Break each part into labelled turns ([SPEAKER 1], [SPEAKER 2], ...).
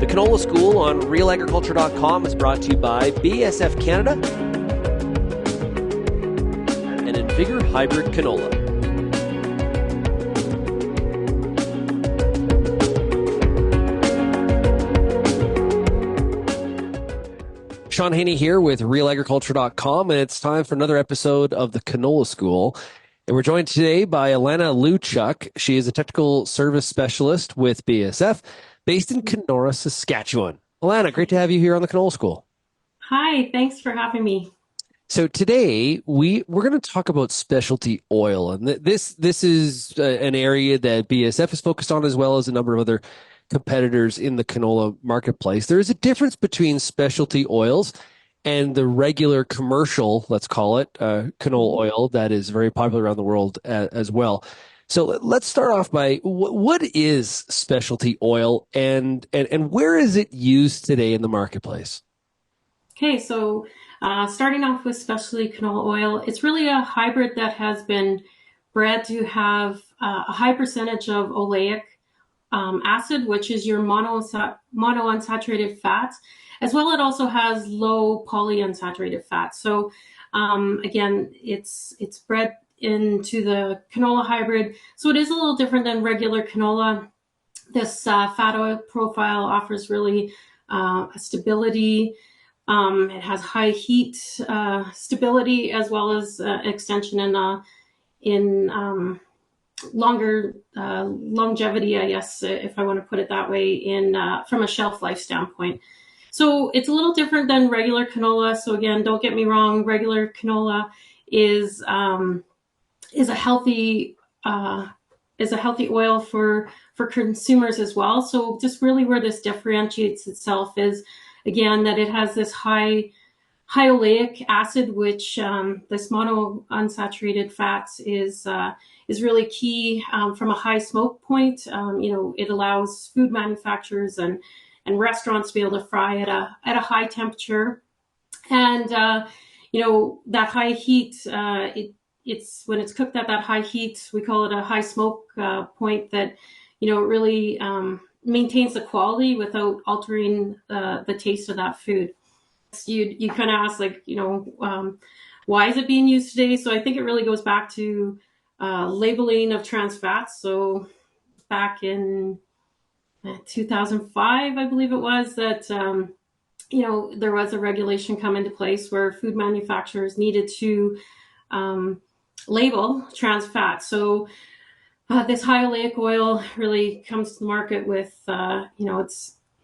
[SPEAKER 1] The Canola School on RealAgriculture.com is brought to you by BASF Canada and Invigor Hybrid Canola. Shaun Haney here with RealAgriculture.com, and it's time for another episode of the Canola School. And we're joined today by Allana Lewchuk. She is a technical service specialist with BASF based in Canola, Saskatchewan. Allana, great to have you here on the Canola School.
[SPEAKER 2] Hi, thanks for having me.
[SPEAKER 1] So today we're going to talk about specialty oil, and this is an area that BASF is focused on, as well as a number of other competitors in the canola marketplace. There is a difference between specialty oils and the regular commercial, let's call it, canola oil that is very popular around the world as well. So let's start off by what is specialty oil and where is it used today in the marketplace?
[SPEAKER 2] Okay, so starting off with specialty canola oil, it's really a hybrid that has been bred to have a high percentage of oleic acid, which is your monounsaturated fats, as well it also has low polyunsaturated fats. So again, it's bred into the canola hybrid. So it is a little different than regular canola. This fat oil profile offers really a stability. It has high heat stability, as well as extension in longer longevity, I guess, if I want to put it that way, in from a shelf life standpoint. So it's a little different than regular canola. So again, don't get me wrong, regular canola is a healthy oil for consumers as well. So just really where this differentiates itself is, again, that it has this high oleic acid, which this monounsaturated fats is really key from a high smoke point. It allows food manufacturers and restaurants to be able to fry at a high temperature, and that high heat. It's when it's cooked at that high heat, we call it a high smoke point, that it really maintains the quality without altering the taste of that food. You kind of ask, why is it being used today? So I think it really goes back to labeling of trans fats. So back in 2005, I believe it was, that there was a regulation come into place where food manufacturers needed to label trans fats. So this high oleic oil really comes to the market with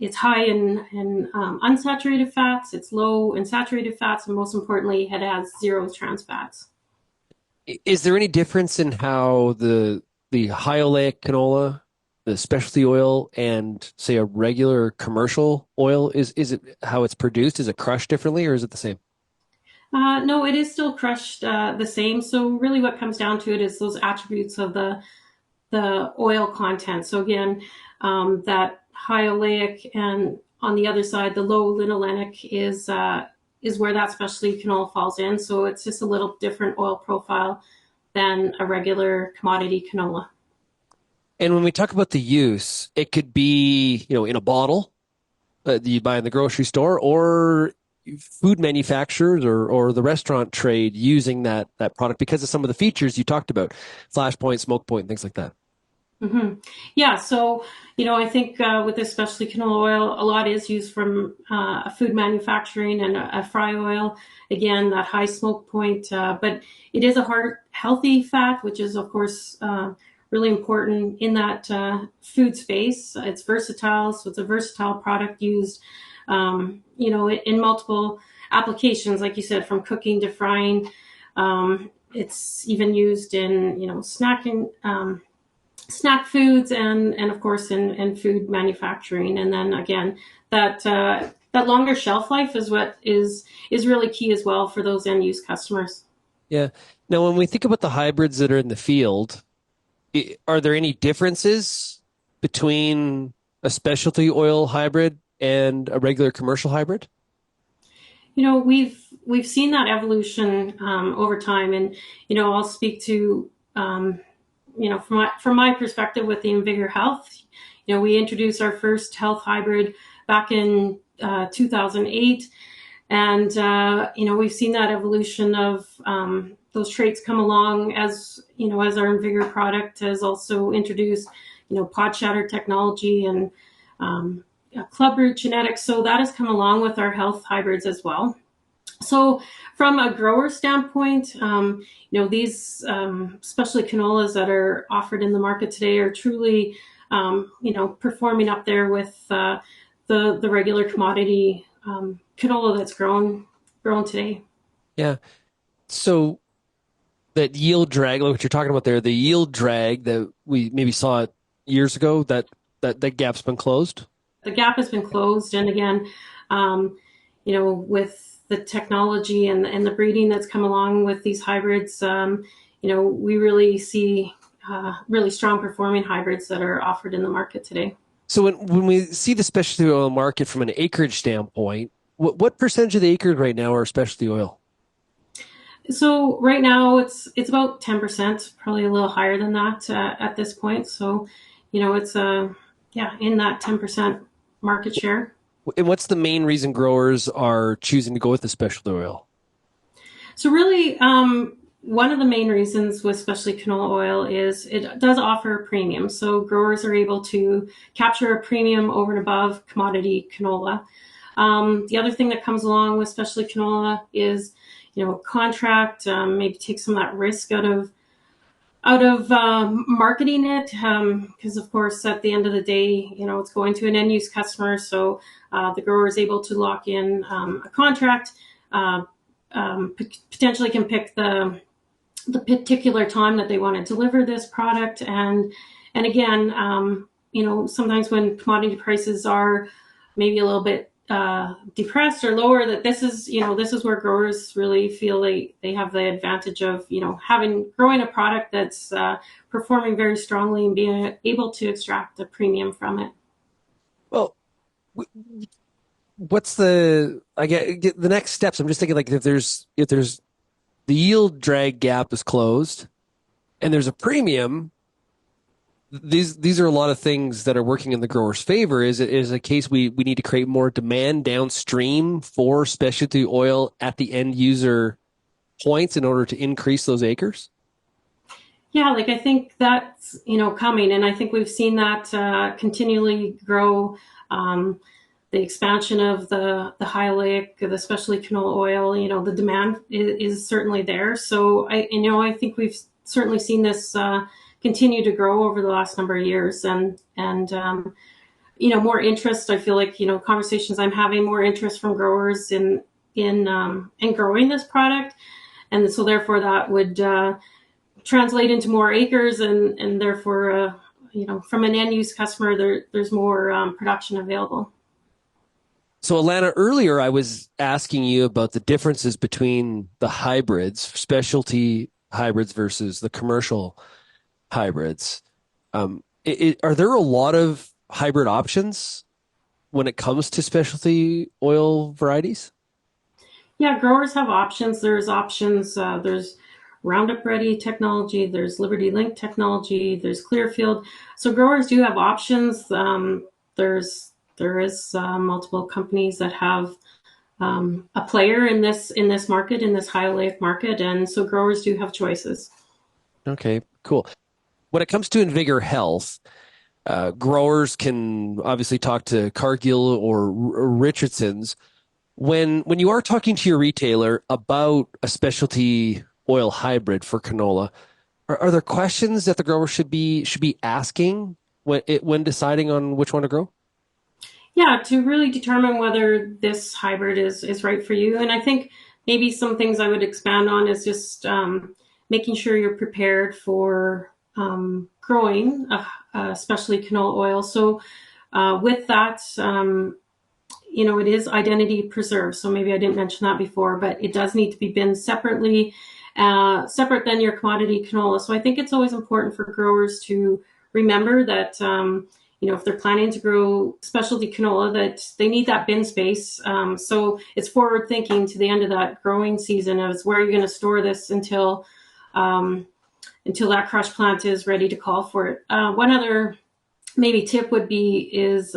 [SPEAKER 2] it's high in unsaturated fats, it's low in saturated fats, and most importantly, it has zero trans fats.
[SPEAKER 1] Is there any difference in how the high oleic canola, the specialty oil, and say a regular commercial oil, is it how it's produced? Is it crushed differently, or is it the same?
[SPEAKER 2] No, it is still crushed the same. So really what comes down to it is those attributes of the oil content. So again, that high oleic, and on the other side, the low linolenic is where that specialty canola falls in. So it's just a little different oil profile than a regular commodity canola.
[SPEAKER 1] And when we talk about the use, it could be, in a bottle that you buy in the grocery store, or food manufacturers or the restaurant trade using that product because of some of the features you talked about, flash point, smoke point, things like that.
[SPEAKER 2] Mm-hmm. Yeah, so I think with this specialty canola oil, a lot is used from a food manufacturing and a fry oil. Again, that high smoke point, but it is a healthy fat, which is of course really important in that food space. It's versatile, so it's a versatile product used, in multiple applications, like you said, from cooking to frying. It's even used in snacking. Snack foods and of course in food manufacturing. And then again, that longer shelf life is what is really key as well for those end use customers.
[SPEAKER 1] Yeah. Now, when we think about the hybrids that are in the field, are there any differences between a specialty oil hybrid and a regular commercial hybrid?
[SPEAKER 2] We've seen that evolution over time, and I'll speak to from my perspective with the Invigor Health. We introduced our first health hybrid back in 2008. And, we've seen that evolution of those traits come along as our Invigor product has also introduced, pod shatter technology and clubroot genetics. So that has come along with our health hybrids as well. So from a grower standpoint, these especially canolas that are offered in the market today are truly, performing up there with the regular commodity canola that's grown today.
[SPEAKER 1] Yeah. So that yield drag, like what you're talking about there, the yield drag that we maybe saw it years ago, that gap's been closed.
[SPEAKER 2] The gap has been closed, and again, with the technology and the breeding that's come along with these hybrids, we really see really strong performing hybrids that are offered in the market today.
[SPEAKER 1] So when we see the specialty oil market from an acreage standpoint, what percentage of the acres right now are specialty oil?
[SPEAKER 2] So right now it's about 10%, probably a little higher than that at this point. So, it's in that 10% market share.
[SPEAKER 1] And what's the main reason growers are choosing to go with the specialty oil?
[SPEAKER 2] So really, one of the main reasons with especially canola oil is it does offer a premium. So growers are able to capture a premium over and above commodity canola. The other thing that comes along with especially canola is, contract, maybe take some of that risk out of marketing it, because of course at the end of the day, it's going to an end use customer. So the grower is able to lock in a contract, potentially can pick the particular time that they want to deliver this product, and again, sometimes when commodity prices are maybe a little bit depressed or lower, that this is where growers really feel they have the advantage of growing a product that's performing very strongly and being able to extract a premium from it.
[SPEAKER 1] Well, what's I get the next steps? I'm just thinking like if there's the yield drag gap is closed and there's a premium, these are a lot of things that are working in the grower's favor. Is it a case we need to create more demand downstream for specialty oil at the end user points in order to increase those acres?
[SPEAKER 2] Yeah, like I think that's coming, and I think we've seen that continually grow. The expansion of the high oleic, especially canola oil, the demand is certainly there. So I think we've certainly seen this continue to grow over the last number of years, and more interest. I feel like conversations I'm having, more interest from growers in growing this product, and so therefore that would translate into more acres, and therefore from an end use customer, there's more production available.
[SPEAKER 1] So, Allana, earlier I was asking you about the differences between the hybrids, specialty hybrids versus the commercial hybrids. Are there a lot of hybrid options when it comes to specialty oil varieties?
[SPEAKER 2] Yeah, growers have options. There's options. There's Roundup Ready technology. There's Liberty Link technology. There's Clearfield. So growers do have options. There is multiple companies that have a player in this market, in this high oleic market, and so growers do have choices.
[SPEAKER 1] Okay, cool. When it comes to Invigor Health, growers can obviously talk to Cargill or Richardson's. When you are talking to your retailer about a specialty oil hybrid for canola, are there questions that the grower should be asking when deciding on which one to grow?
[SPEAKER 2] Yeah, to really determine whether this hybrid is right for you. And I think maybe some things I would expand on is just making sure you're prepared for growing, especially canola oil. So with that, it is identity preserved. So maybe I didn't mention that before, but it does need to be binned separately, separate than your commodity canola. So I think it's always important for growers to remember that if they're planning to grow specialty canola, that they need that bin space. So it's forward thinking to the end of that growing season as where you're going to store this until that crush plant is ready to call for it. One other maybe tip would be is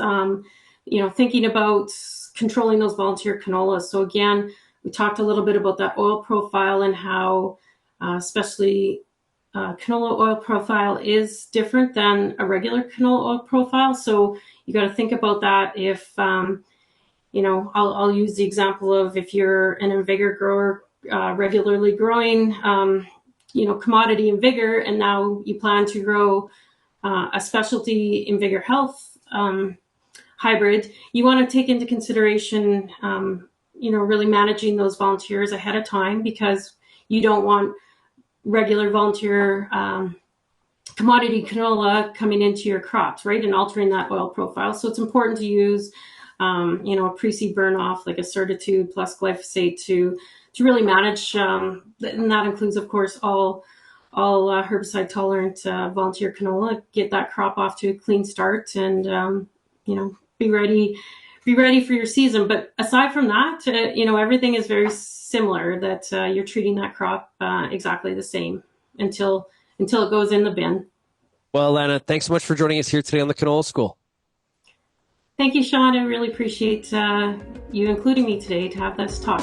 [SPEAKER 2] thinking about controlling those volunteer canolas. So again, we talked a little bit about that oil profile and how, especially canola oil profile is different than a regular canola oil profile. So you got to think about that. If I'll use the example of if you're an InVigor grower, regularly growing, commodity InVigor, and now you plan to grow a specialty InVigor Health hybrid, you want to take into consideration, really managing those volunteers ahead of time, because you don't want regular volunteer commodity canola coming into your crops, right, and altering that oil profile. So it's important to use, a pre-seed burn off like a certitude plus glyphosate to really manage, and that includes, of course, all herbicide tolerant volunteer canola. Get that crop off to a clean start, and be ready for your season. But aside from that, everything is very similar. That you're treating that crop exactly the same until it goes in the bin.
[SPEAKER 1] Well, Allana, thanks so much for joining us here today on the Canola School.
[SPEAKER 2] Thank you, Shaun. I really appreciate you including me today to have this talk.